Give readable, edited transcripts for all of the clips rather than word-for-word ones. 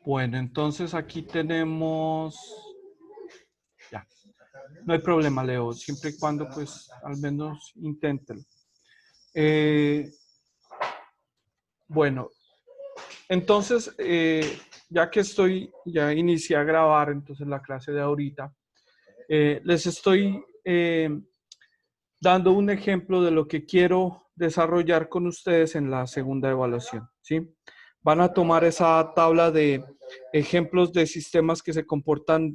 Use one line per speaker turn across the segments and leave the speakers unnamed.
Bueno, entonces aquí tenemos, ya, no hay problema, Leo, siempre y cuando pues al menos inténtelo. Bueno, entonces, ya que ya inicié a grabar entonces la clase de ahorita, les estoy dando un ejemplo de lo que quiero desarrollar con ustedes en la segunda evaluación, ¿sí? Van a tomar esa tabla de ejemplos de sistemas que se comportan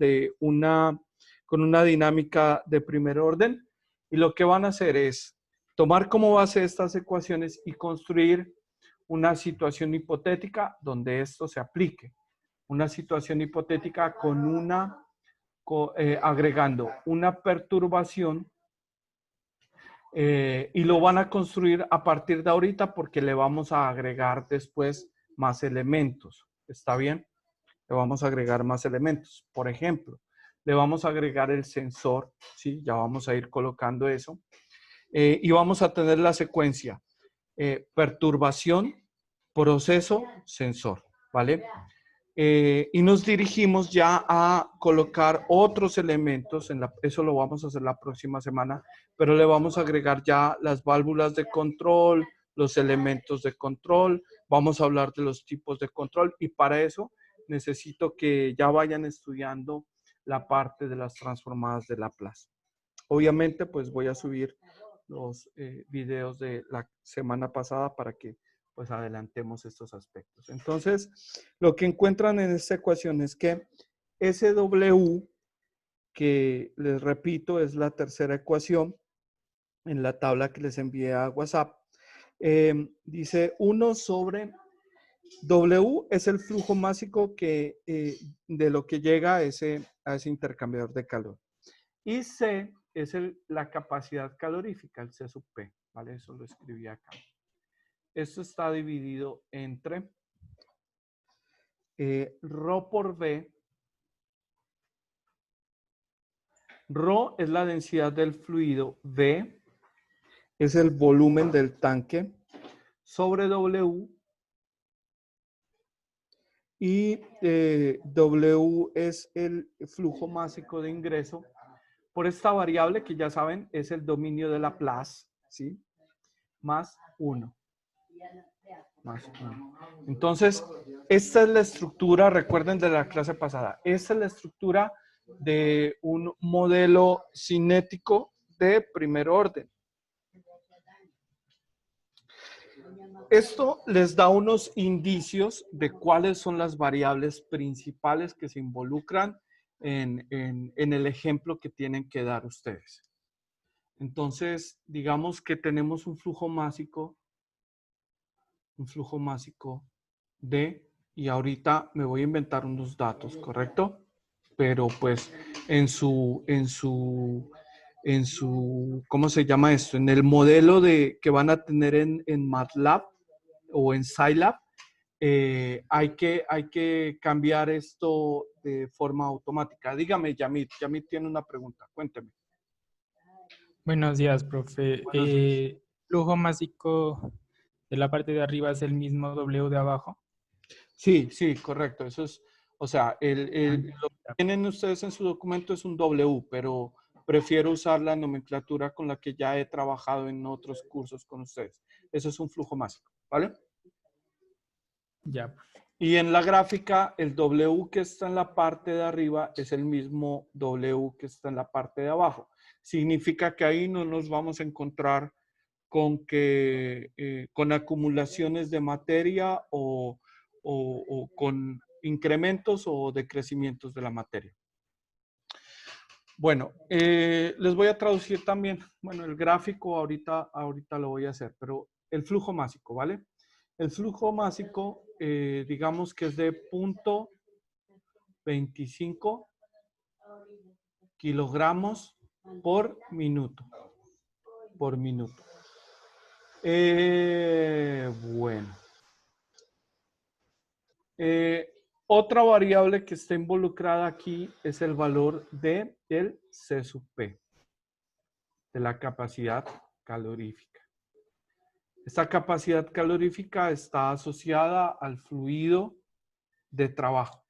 con una dinámica de primer orden y lo que van a hacer es tomar como base estas ecuaciones y construir una situación hipotética donde esto se aplique. Una situación hipotética agregando una perturbación y lo van a construir a partir de ahorita porque le vamos a agregar después más elementos. ¿Está bien? Le vamos a agregar más elementos. Por ejemplo, le vamos a agregar el sensor, ¿sí? Ya vamos a ir colocando eso. Y vamos a tener la secuencia perturbación, proceso, sensor, ¿vale? Y nos dirigimos ya a colocar otros elementos, eso lo vamos a hacer la próxima semana, pero le vamos a agregar ya las válvulas de control, los elementos de control, vamos a hablar de los tipos de control y para eso necesito que ya vayan estudiando la parte de las transformadas de Laplace. Obviamente, pues voy a subir los videos de la semana pasada para que pues adelantemos estos aspectos. Entonces, lo que encuentran en esta ecuación es que SW, que les repito, es la tercera ecuación en la tabla que les envié a WhatsApp, dice 1 sobre W es el flujo másico de lo que llega a ese intercambiador de calor. Y C es la capacidad calorífica, el C sub P, ¿vale? Eso lo escribí acá. Esto está dividido entre Rho por V. Rho es la densidad del fluido, V es el volumen del tanque, sobre W, y W es el flujo másico de ingreso por esta variable que ya saben es el dominio de Laplace, ¿sí? Más 1. Más 1. Entonces, esta es la estructura, recuerden de la clase pasada, esta es la estructura de un modelo cinético de primer orden. Esto les da unos indicios de cuáles son las variables principales que se involucran en el ejemplo que tienen que dar ustedes. Entonces, digamos que tenemos un flujo másico de, y ahorita me voy a inventar unos datos, ¿correcto? Pero pues en su, ¿cómo se llama esto? En el modelo que van a tener en MATLAB o en Scilab, hay que cambiar esto de forma automática. Dígame, Yamit tiene una pregunta, cuénteme.
Buenos días, profe.
Buenos días.
¿Flujo másico de la parte de arriba es el mismo W de abajo?
Sí, correcto. Eso es, o sea, lo que tienen ustedes en su documento es un W, pero prefiero usar la nomenclatura con la que ya he trabajado en otros cursos con ustedes. Eso es un flujo másico, ¿vale?
Ya.
Y en la gráfica, el W que está en la parte de arriba es el mismo W que está en la parte de abajo. Significa que ahí no nos vamos a encontrar con acumulaciones de materia o con incrementos o decrecimientos de la materia. Bueno, les voy a traducir también, bueno, el gráfico ahorita lo voy a hacer, pero el flujo másico, ¿vale? El flujo másico, digamos que es de 0.25 kilogramos por minuto. Bueno. Otra variable que está involucrada aquí es el valor del C sub P, de la capacidad calorífica. Esta capacidad calorífica está asociada al fluido de trabajo.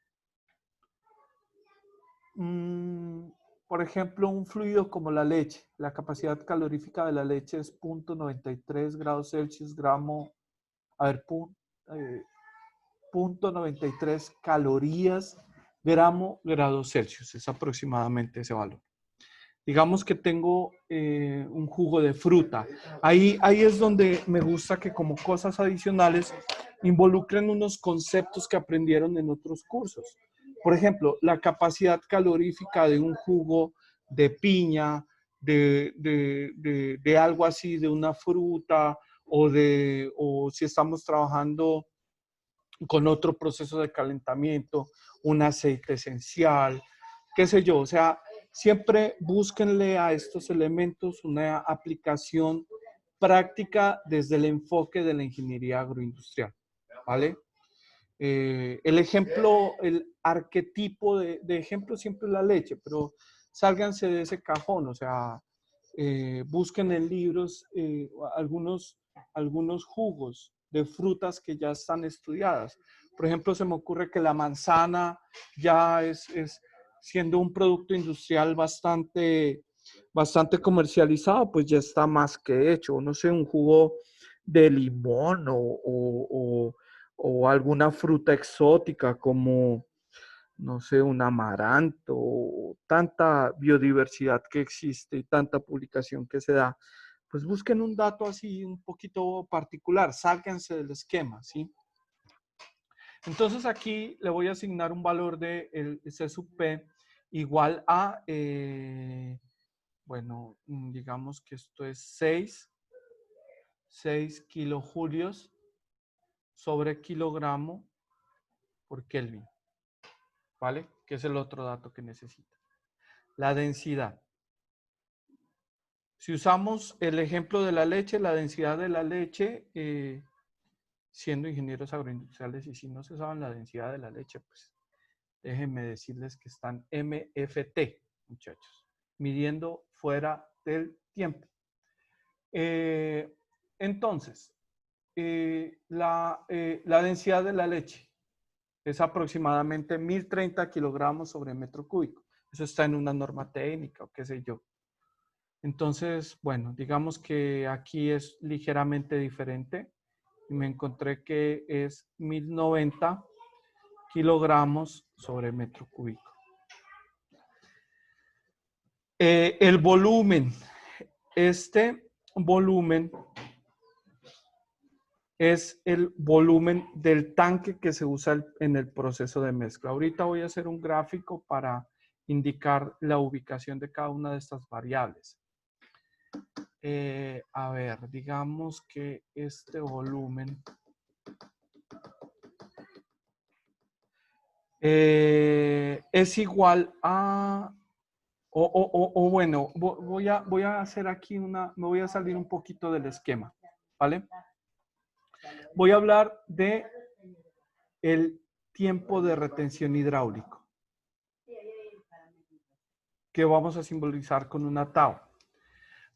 Por ejemplo, un fluido como la leche, la capacidad calorífica de la leche es 0.93 grados Celsius, gramo, a ver, 0.93 calorías, grado Celsius, es aproximadamente ese valor. Digamos que tengo un jugo de fruta. Ahí es donde me gusta que como cosas adicionales involucren unos conceptos que aprendieron en otros cursos. Por ejemplo, la capacidad calorífica de un jugo de piña, de algo así, de una fruta, o si estamos trabajando con otro proceso de calentamiento, un aceite esencial, qué sé yo. O sea, siempre búsquenle a estos elementos una aplicación práctica desde el enfoque de la ingeniería agroindustrial, ¿vale? El ejemplo, el arquetipo de ejemplo siempre es la leche, pero sálganse de ese cajón, o sea, busquen en libros algunos jugos de frutas que ya están estudiadas. Por ejemplo, se me ocurre que la manzana ya es siendo un producto industrial bastante comercializado, pues ya está más que hecho. No sé, un jugo de limón o alguna fruta exótica como, no sé, un amaranto, tanta biodiversidad que existe y tanta publicación que se da, pues busquen un dato así un poquito particular, sálganse del esquema, ¿sí? Entonces aquí le voy a asignar un valor de el C sub P igual a, bueno, digamos que esto es 6 kilojulios sobre kilogramo por Kelvin, ¿vale? Que es el otro dato que necesita. La densidad. Si usamos el ejemplo de la leche, la densidad de la leche, siendo ingenieros agroindustriales, y si no se saben la densidad de la leche, pues déjenme decirles que están MFT, muchachos, midiendo fuera del tiempo. Entonces, la densidad de la leche es aproximadamente 1030 kilogramos sobre metro cúbico. Eso está en una norma técnica o qué sé yo. Entonces, bueno, digamos que aquí es ligeramente diferente y me encontré que es 1090 kilogramos sobre metro cúbico. El volumen, este volumen es el volumen del tanque que se usa en el proceso de mezcla. Ahorita voy a hacer un gráfico para indicar la ubicación de cada una de estas variables. A ver, digamos que este volumen es igual a, bueno, voy a hacer aquí me voy a salir un poquito del esquema, ¿vale? Voy a hablar de el tiempo de retención hidráulico, que vamos a simbolizar con una tau.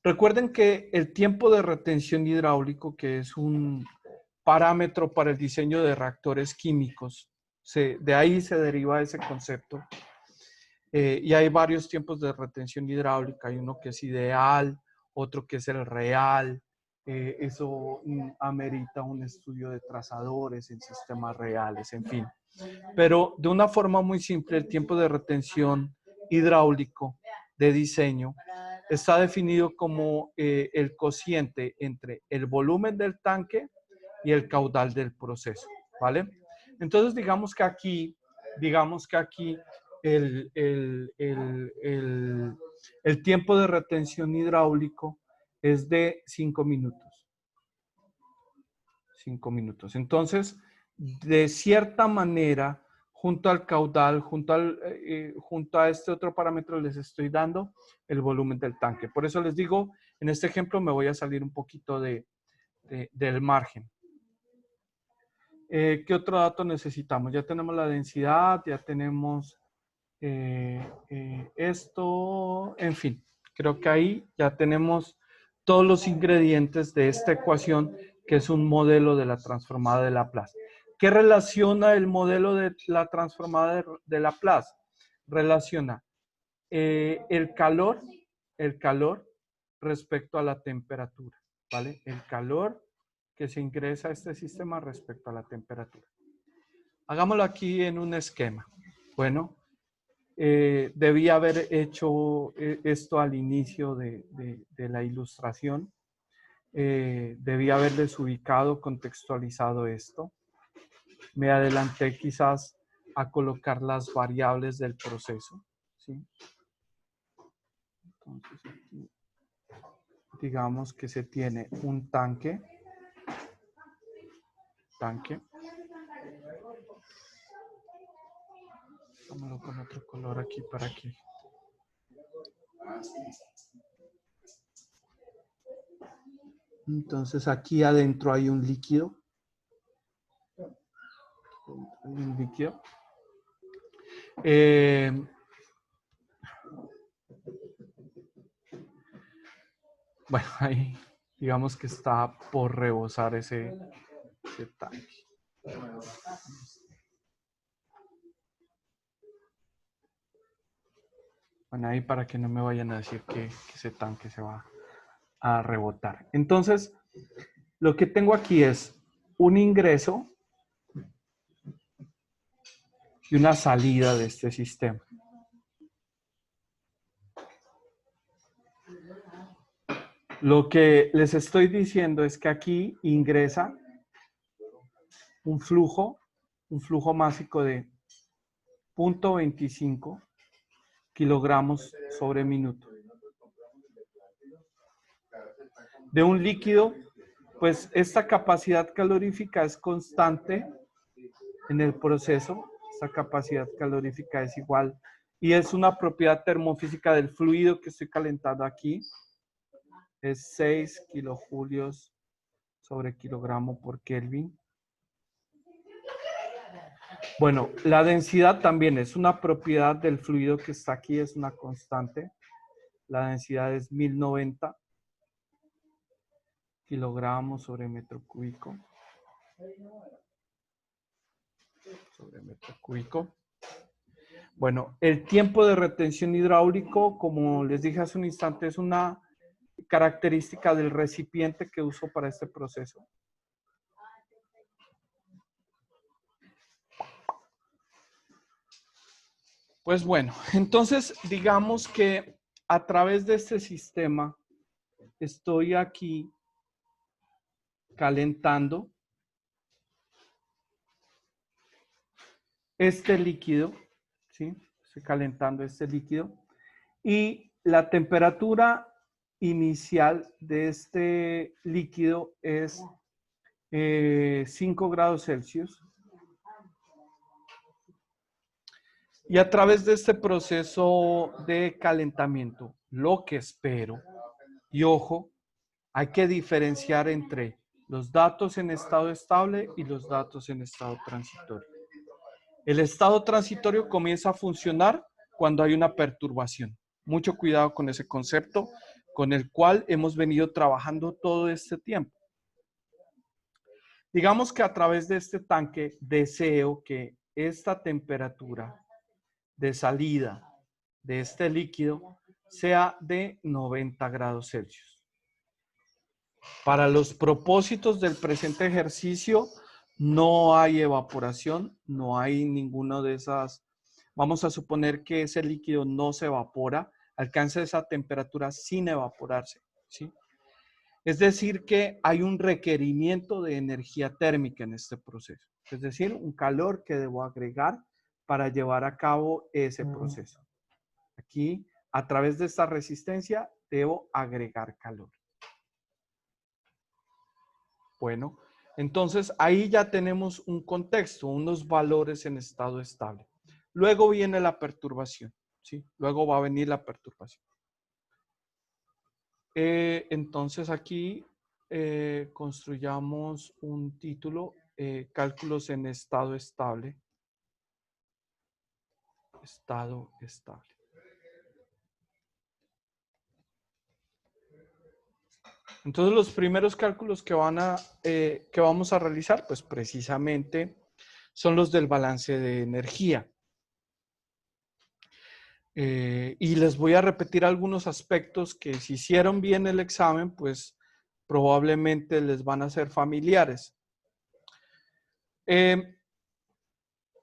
Recuerden que el tiempo de retención hidráulico, que es un parámetro para el diseño de reactores químicos, de ahí se deriva ese concepto. Y hay varios tiempos de retención hidráulica. Hay uno que es ideal, otro que es el real. Eso amerita un estudio de trazadores en sistemas reales, en fin. Pero de una forma muy simple, el tiempo de retención hidráulico de diseño está definido como el cociente entre el volumen del tanque y el caudal del proceso, ¿vale? Entonces, digamos que aquí el tiempo de retención hidráulico es de 5 minutos. 5 minutos. Entonces, de cierta manera, junto al caudal, junto a este otro parámetro, les estoy dando el volumen del tanque. Por eso les digo, en este ejemplo me voy a salir un poquito del margen. ¿Qué otro dato necesitamos? Ya tenemos la densidad, ya tenemos esto, en fin. Creo que ahí ya tenemos todos los ingredientes de esta ecuación, que es un modelo de la transformada de Laplace. ¿Qué relaciona el modelo de la transformada de Laplace? Relaciona el calor respecto a la temperatura, ¿vale? El calor que se ingresa a este sistema respecto a la temperatura. Hagámoslo aquí en un esquema. Bueno, debí haber hecho esto al inicio de la ilustración. Debí haberles ubicado, contextualizado esto. Me adelanté quizás a colocar las variables del proceso, ¿sí? Entonces, aquí, digamos que se tiene un tanque. Vámonos con otro color aquí para aquí. Entonces aquí adentro hay un líquido. Bueno, ahí digamos que está por rebosar ese tanque. Bueno, ahí para que no me vayan a decir que ese tanque se va a rebotar. Entonces, lo que tengo aquí es un ingreso y una salida de este sistema. Lo que les estoy diciendo es que aquí ingresa un flujo másico de 0.25 kilogramos sobre minuto. De un líquido, pues esta capacidad calorífica es constante en el proceso. Esta capacidad calorífica es igual y es una propiedad termofísica del fluido que estoy calentando aquí. Es 6 kilojulios sobre kilogramo por Kelvin. Bueno, la densidad también es una propiedad del fluido que está aquí, es una constante. La densidad es 1090 kilogramos sobre metro cúbico. Bueno, el tiempo de retención hidráulico, como les dije hace un instante, es una característica del recipiente que uso para este proceso. Pues bueno, entonces digamos que a través de este sistema estoy aquí calentando este líquido, ¿sí? Estoy calentando este líquido y la temperatura inicial de este líquido es 5 grados Celsius. Y a través de este proceso de calentamiento, lo que espero, y ojo, hay que diferenciar entre los datos en estado estable y los datos en estado transitorio. El estado transitorio comienza a funcionar cuando hay una perturbación. Mucho cuidado con ese concepto con el cual hemos venido trabajando todo este tiempo. Digamos que a través de este tanque deseo que esta temperatura de salida de este líquido sea de 90 grados Celsius. Para los propósitos del presente ejercicio, no hay evaporación, no hay ninguna de esas. Vamos a suponer que ese líquido no se evapora, alcanza esa temperatura sin evaporarse, ¿sí? Es decir, que hay un requerimiento de energía térmica en este proceso, es decir, un calor que debo agregar para llevar a cabo ese proceso. Aquí, a través de esta resistencia, debo agregar calor. Bueno, entonces ahí ya tenemos un contexto, unos valores en estado estable. Luego viene la perturbación, ¿sí? Luego va a venir la perturbación. Entonces aquí construyamos un título, cálculos en estado estable. Estado estable. Entonces los primeros cálculos que vamos a realizar, pues precisamente son los del balance de energía. Y les voy a repetir algunos aspectos que si hicieron bien el examen, pues probablemente les van a ser familiares.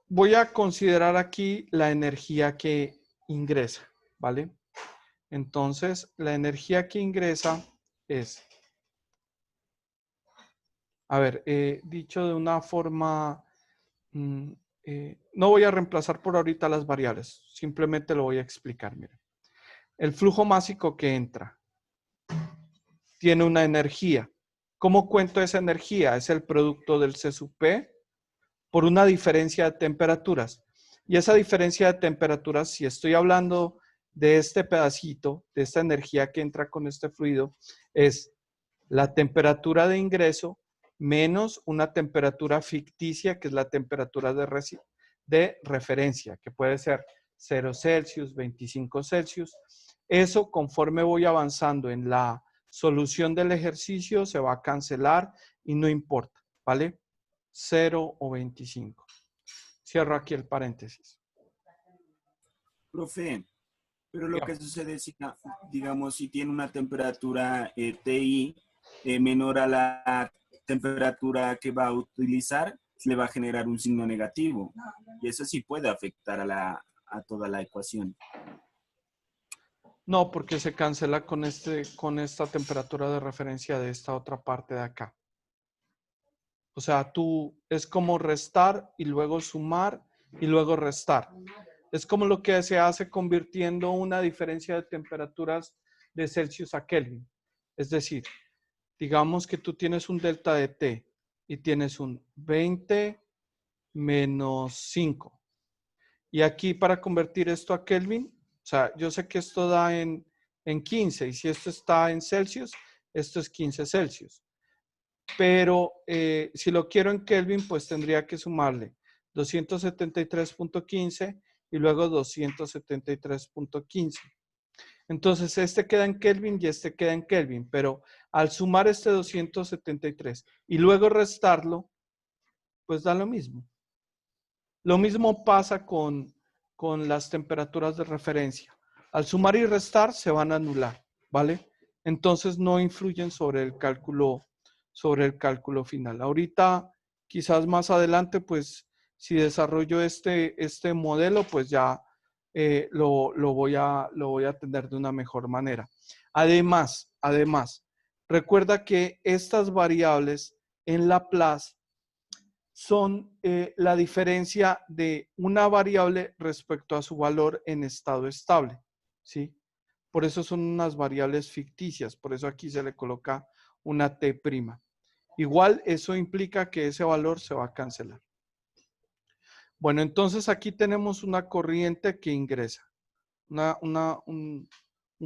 Voy a considerar aquí la energía que ingresa, ¿vale? Entonces, la energía que ingresa es, a ver, dicho de una forma, no voy a reemplazar por ahorita las variables, simplemente lo voy a explicar, miren. El flujo másico que entra tiene una energía. ¿Cómo cuento esa energía? Es el producto del C sub P por una diferencia de temperaturas. Y esa diferencia de temperaturas, si estoy hablando de este pedacito, de esta energía que entra con este fluido, es la temperatura de ingreso menos una temperatura ficticia, que es la temperatura de referencia, que puede ser 0 Celsius, 25 Celsius. Eso, conforme voy avanzando en la solución del ejercicio, se va a cancelar y no importa, ¿vale? 0 o 25. Cierro aquí el paréntesis.
Profe, pero lo que sucede es, digamos, si tiene una temperatura TI menor a la temperatura que va a utilizar, le va a generar un signo negativo. Y eso sí puede afectar a toda la ecuación.
No, porque se cancela con esta temperatura de referencia de esta otra parte de acá. O sea, es como restar y luego sumar y luego restar. Es como lo que se hace convirtiendo una diferencia de temperaturas de Celsius a Kelvin. Es decir, digamos que tú tienes un delta de T y tienes un 20 menos 5. Y aquí para convertir esto a Kelvin, o sea, yo sé que esto da en 15 y si esto está en Celsius, esto es 15 Celsius. Pero si lo quiero en Kelvin, pues tendría que sumarle 273.15 y luego 273.15. Entonces, este queda en Kelvin y este queda en Kelvin, pero al sumar este 273 y luego restarlo, pues da lo mismo. Lo mismo pasa con las temperaturas de referencia. Al sumar y restar se van a anular, ¿vale? Entonces no influyen sobre el cálculo final. Ahorita, quizás más adelante, pues si desarrollo este modelo, pues ya lo voy a tener de una mejor manera. Además, recuerda que estas variables en Laplace son la diferencia de una variable respecto a su valor en estado estable, ¿sí? Por eso son unas variables ficticias, por eso aquí se le coloca una T'. Igual eso implica que ese valor se va a cancelar. Bueno, entonces aquí tenemos una corriente que ingresa, un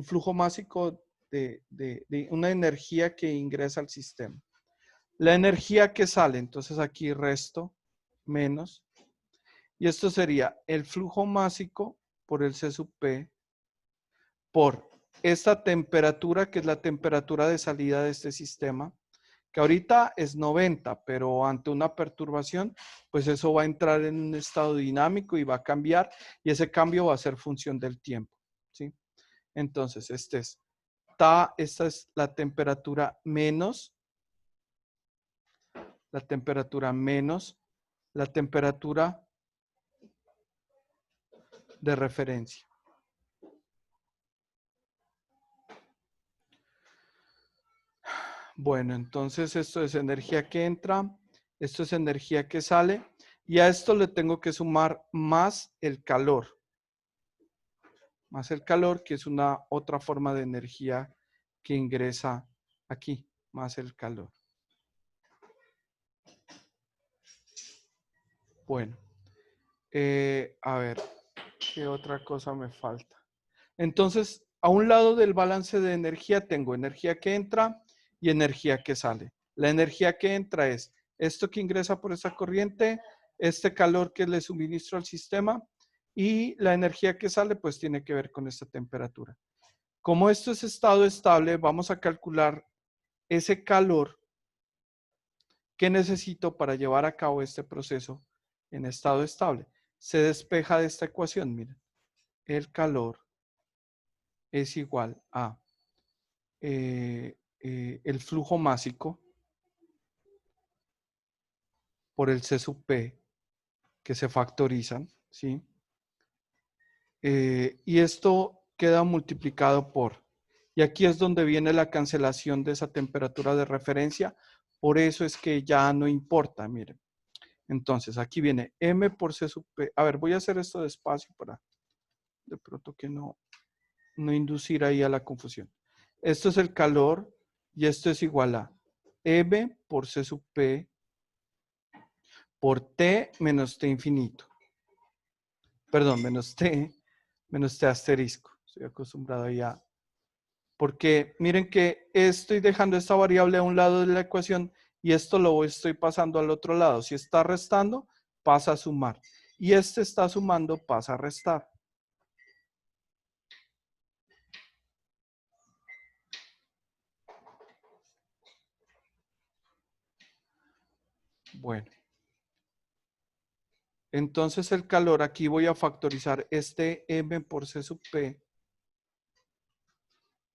flujo másico de una energía que ingresa al sistema. La energía que sale, entonces aquí resto menos, y esto sería el flujo másico por el C sub P por esta temperatura, que es la temperatura de salida de este sistema, que ahorita es 90, pero ante una perturbación, pues eso va a entrar en un estado dinámico y va a cambiar, y ese cambio va a ser función del tiempo, ¿sí? Entonces, esta es la temperatura menos la temperatura de referencia. Bueno, entonces esto es energía que entra, esto es energía que sale, y a esto le tengo que sumar más el calor. Más el calor, que es una otra forma de energía que ingresa aquí, más el calor. Bueno, a ver, ¿qué otra cosa me falta? Entonces, a un lado del balance de energía tengo energía que entra y energía que sale. La energía que entra es esto que ingresa por esta corriente, este calor que le suministro al sistema, y la energía que sale pues tiene que ver con esta temperatura. Como esto es estado estable, vamos a calcular ese calor que necesito para llevar a cabo este proceso en estado estable. Se despeja de esta ecuación, miren. El calor es igual a el flujo másico por el C sub P, que se factorizan, ¿sí? Y esto queda multiplicado por, y aquí es donde viene la cancelación de esa temperatura de referencia, por eso es que ya no importa, miren. Entonces, aquí viene M por C sub P. A ver, voy a hacer esto despacio para de pronto que no inducir ahí a la confusión. Esto es el calor y esto es igual a M por C sub P por T menos T infinito. Perdón, menos T asterisco. Estoy acostumbrado ahí a... Porque miren que estoy dejando esta variable a un lado de la ecuación y esto lo estoy pasando al otro lado. Si está restando, pasa a sumar. Y este está sumando, pasa a restar. Bueno. Entonces el calor, aquí voy a factorizar este M por C sub P.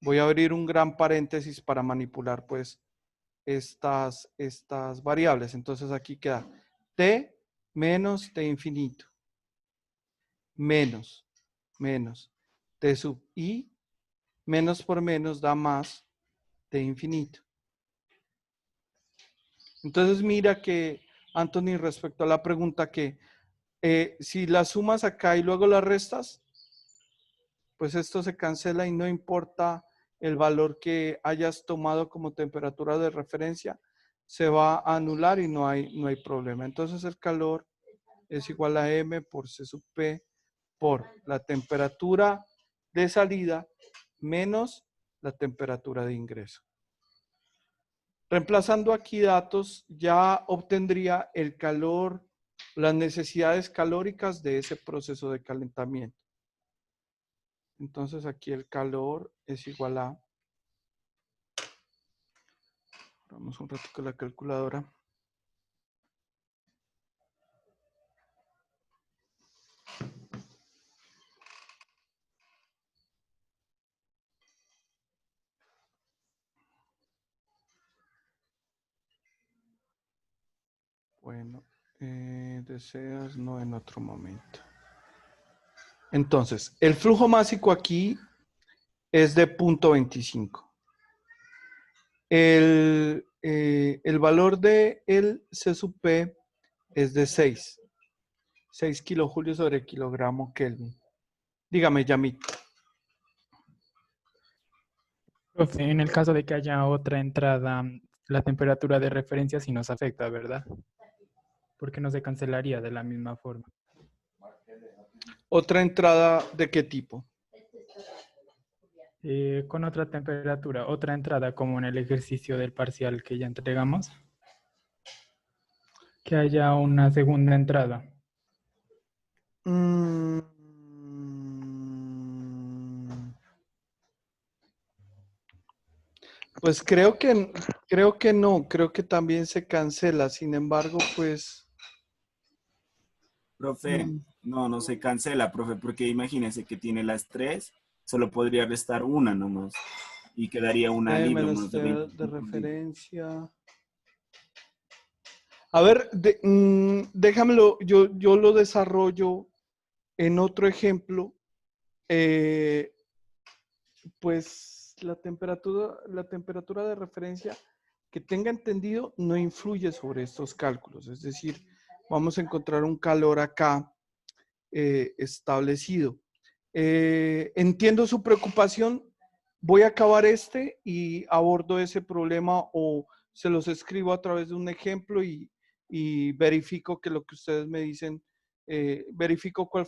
Voy a abrir un gran paréntesis para manipular pues estas variables. Entonces aquí queda T menos T infinito. Menos T sub I. Menos por menos da más T infinito. Entonces mira que, Anthony, respecto a la pregunta que si la sumas acá y luego la restas, pues esto se cancela y no importa el valor que hayas tomado como temperatura de referencia, se va a anular y no hay problema. Entonces el calor es igual a M por C sub P por la temperatura de salida menos la temperatura de ingreso. Reemplazando aquí datos, ya obtendría el calor, las necesidades calóricas de ese proceso de calentamiento. Entonces aquí el calor es igual a, vamos un rato con la calculadora. Bueno, deseas, no en otro momento. Entonces, el flujo másico aquí es de 0.25. El valor de el C sub P es de 6 kilojulios sobre kilogramo Kelvin. Dígame, Yamit.
Profe, en el caso de que haya otra entrada, la temperatura de referencia sí nos afecta, ¿verdad? Porque no se cancelaría de la misma forma.
¿Otra entrada de qué tipo?
Con otra temperatura, otra entrada como en el ejercicio del parcial que ya entregamos. Que haya una segunda entrada.
Pues creo que no, creo que también se cancela. Sin embargo, pues...
Profe, no se cancela, profe, porque imagínese que tiene las 3, solo podría restar una nomás y quedaría una libre,
menos
unos de
de
25 libres.
referencia. A ver, déjamelo, yo lo desarrollo en otro ejemplo. Pues la temperatura de referencia que tenga entendido no influye sobre estos cálculos. Es decir, vamos a encontrar un calor acá establecido. Entiendo su preocupación. Voy a acabar y abordo ese problema o se los escribo a través de un ejemplo y verifico que lo que ustedes me dicen, verifico cuál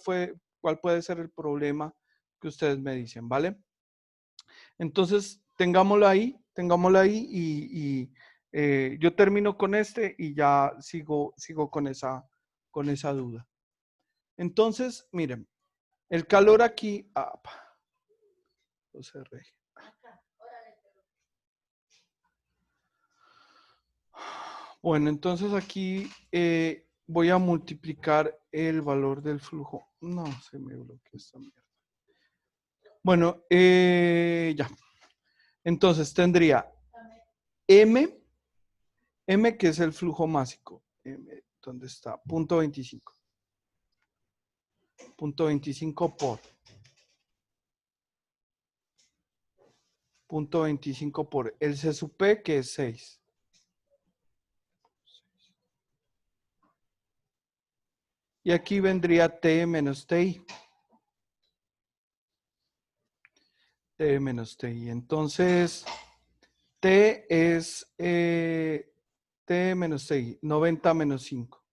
puede ser el problema que ustedes me dicen, ¿vale? Entonces, tengámoslo ahí y yo termino con y ya sigo con esa duda. Entonces, miren, el calor aquí, lo cerré. Bueno, entonces aquí voy a multiplicar el valor del flujo. No, se me bloqueó esta mierda. Bueno, ya. Entonces tendría M que es el flujo másico. M, ¿dónde está? Punto 25. Punto 25 por. Punto 25 por el C sub P, que es 6. Y aquí vendría T menos TI. T menos TI. Entonces, T es T menos TI, 90 menos 5.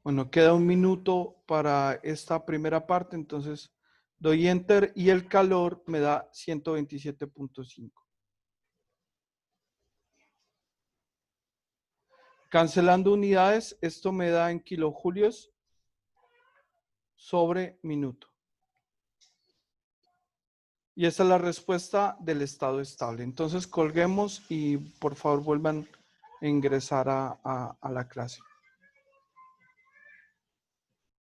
Bueno, queda un minuto para esta primera parte, entonces doy Enter y el calor me da 127.5. Cancelando unidades, esto me da en kilojulios sobre minuto. Y esa es la respuesta del estado estable. Entonces colguemos y por favor vuelvan a ingresar a la clase.